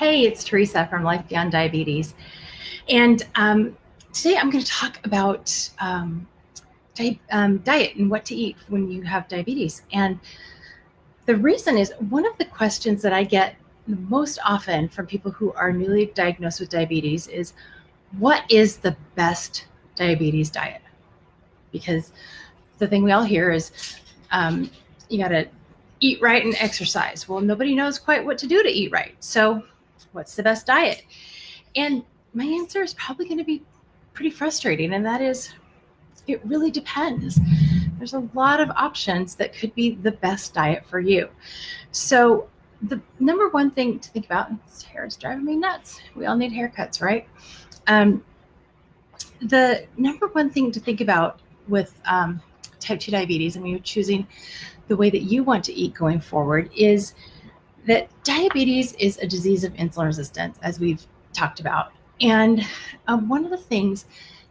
Hey, it's Teresa from Life Beyond Diabetes. And today I'm going to talk about diet and what to eat when you have diabetes. And the reason is one of the questions that I get most often from people who are newly diagnosed with diabetes is, what is the best diabetes diet? Because the thing we all hear is you got to eat right and exercise. Well, nobody knows quite what to do to eat right. So what's the best diet? And my answer is probably going to be pretty frustrating, and that is, it really depends. There's a lot of options that could be the best diet for you. So the number one thing to think about, this hair is driving me nuts. We all need haircuts, right? The number one thing to think about with type 2 diabetes, and when you're choosing the way that you want to eat going forward, is that diabetes is a disease of insulin resistance, as we've talked about. And one of the things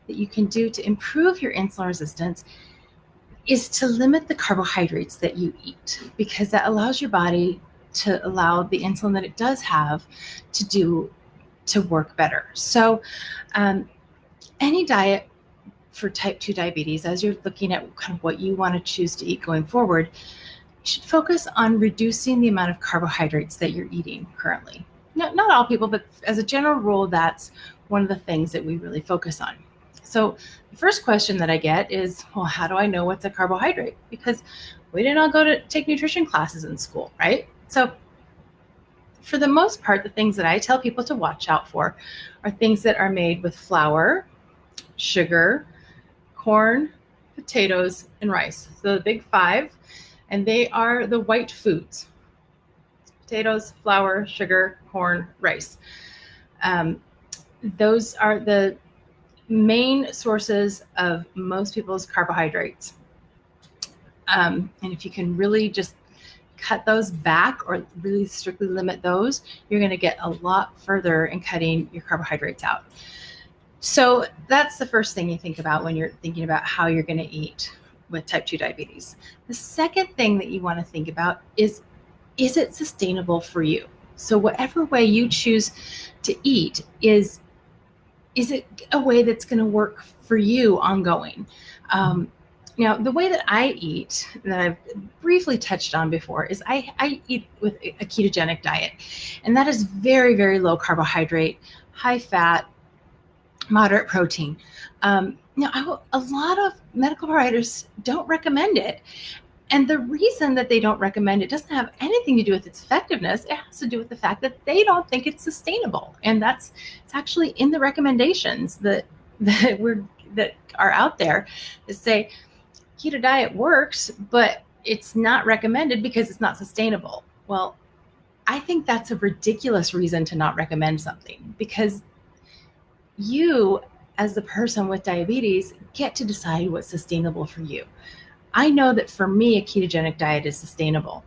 that you can do to improve your insulin resistance is to limit the carbohydrates that you eat, because that allows your body to allow the insulin that it does have to work better. So any diet for type 2 diabetes, as you're looking at kind of what you want to choose to eat going forward, you should focus on reducing the amount of carbohydrates that you're eating currently. Not all people, but as a general rule, that's one of the things that we really focus on. So the first question that I get is, well, how do I know what's a carbohydrate? Because we didn't all go to take nutrition classes in school, right? So for the most part, the things that I tell people to watch out for are things that are made with flour, sugar, corn, potatoes, and rice. So the big five, and they are the white foods: potatoes, flour, sugar, corn, rice. Those are the main sources of most people's carbohydrates. And if you can really just cut those back or really strictly limit those, you're going to get a lot further in cutting your carbohydrates out. So that's the first thing you think about when you're thinking about how you're going to eat with type 2 diabetes. The second thing that you want to think about is it sustainable for you? So whatever way you choose to eat, is it a way that's going to work for you ongoing? Now, the way that I eat, that I've briefly touched on before, is I eat with a ketogenic diet. And that is very, very low carbohydrate, high fat, moderate protein. Now, a lot of medical providers don't recommend it. And the reason that they don't recommend it doesn't have anything to do with its effectiveness. It has to do with the fact that they don't think it's sustainable. And it's actually in the recommendations that are out there that say keto diet works, but it's not recommended because it's not sustainable. Well, I think that's a ridiculous reason to not recommend something, because you, as the person with diabetes, get to decide what's sustainable for you. I know that for me, a ketogenic diet is sustainable.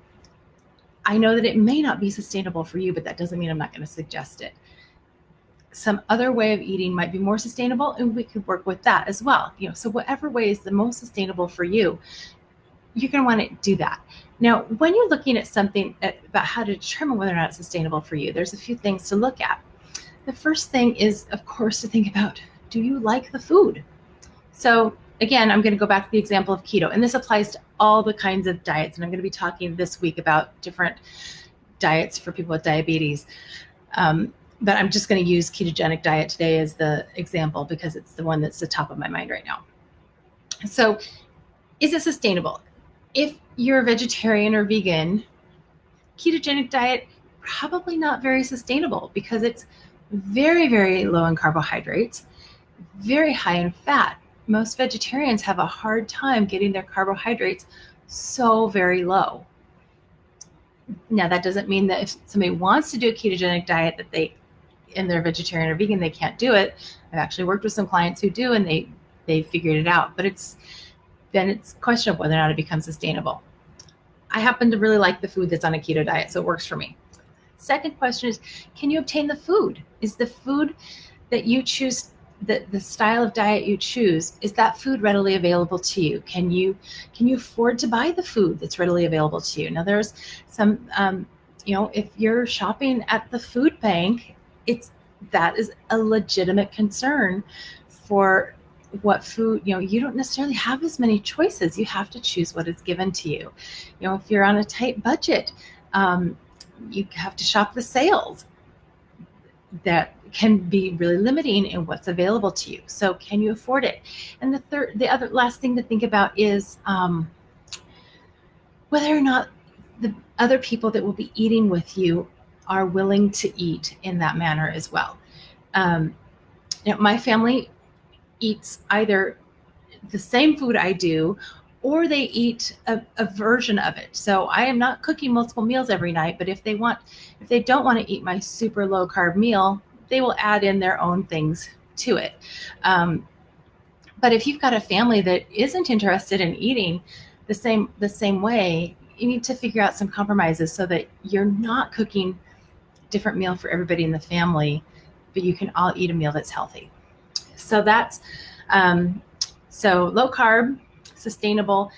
I know that it may not be sustainable for you, but that doesn't mean I'm not going to suggest it. Some other way of eating might be more sustainable, and we could work with that as well. So whatever way is the most sustainable for you, you're going to want to do that. Now, when you're looking at something about how to determine whether or not it's sustainable for you, there's a few things to look at. The first thing is, of course, to think about, do you like the food? So again, I'm going to go back to the example of keto, and this applies to all the kinds of diets. And I'm going to be talking this week about different diets for people with diabetes. But I'm just going to use ketogenic diet today as the example because it's the one that's the top of my mind right now. So is it sustainable? If you're a vegetarian or vegan, ketogenic diet, probably not very sustainable, because it's very, very low in carbohydrates, very high in fat. Most vegetarians have a hard time getting their carbohydrates so very low. Now, that doesn't mean that if somebody wants to do a ketogenic diet and they're vegetarian or vegan, they can't do it. I've actually worked with some clients who do, and they figured it out. But it's a question of whether or not it becomes sustainable. I happen to really like the food that's on a keto diet, so it works for me. Second question is, can you obtain the food? Is the food that you choose, the style of diet you choose, is that food readily available to you? Can you afford to buy the food that's readily available to you? Now, there's some if you're shopping at the food bank, that is a legitimate concern for what food, you don't necessarily have as many choices. You have to choose what is given to you. If you're on a tight budget, you have to shop the sales. That can be really limiting in what's available to you. So can you afford it? And the last thing to think about is whether or not the other people that will be eating with you are willing to eat in that manner as well. My family eats either the same food I do, or they eat a version of it. So I am not cooking multiple meals every night, but if they don't want to eat my super low carb meal, they will add in their own things to it. But if you've got a family that isn't interested in eating the same way, you need to figure out some compromises so that you're not cooking a different meal for everybody in the family, but you can all eat a meal that's healthy. So that's so low carb, sustainable.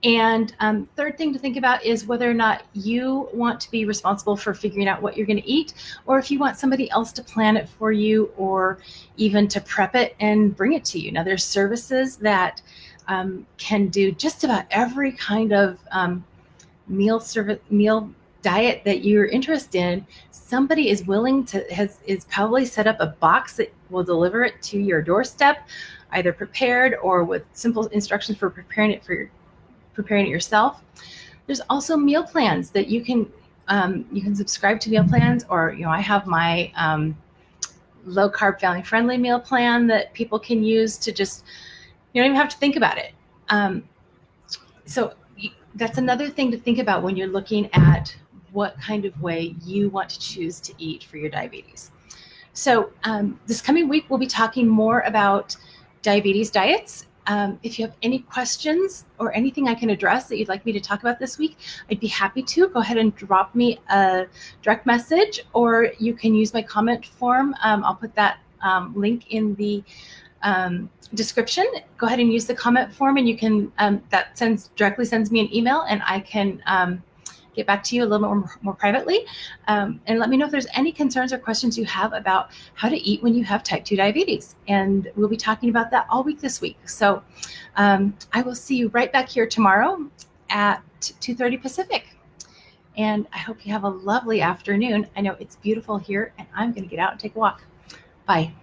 And third thing to think about is whether or not you want to be responsible for figuring out what you're going to eat, or if you want somebody else to plan it for you, or even to prep it and bring it to you. Now, there's services that can do just about every kind of meal diet that you're interested in. Somebody is willing to is probably set up a box that will deliver it to your doorstep, either prepared or with simple instructions for preparing it yourself. There's also meal plans that you can subscribe to meal plans, or I have my low carb family friendly meal plan that people can use to just, you don't even have to think about it. So that's another thing to think about when you're looking at what kind of way you want to choose to eat for your diabetes. So this coming week, we'll be talking more about diabetes diets. If you have any questions or anything I can address that you'd like me to talk about this week, I'd be happy to. Go ahead and drop me a direct message, or you can use my comment form. I'll put that link in the description. Go ahead and use the comment form, and you can that directly sends me an email, and I can get back to you a little more privately, and let me know if there's any concerns or questions you have about how to eat when you have type 2 diabetes. And we'll be talking about that all week this week. So I will see you right back here tomorrow at 2:30 Pacific. And I hope you have a lovely afternoon. I know it's beautiful here, and I'm going to get out and take a walk. Bye.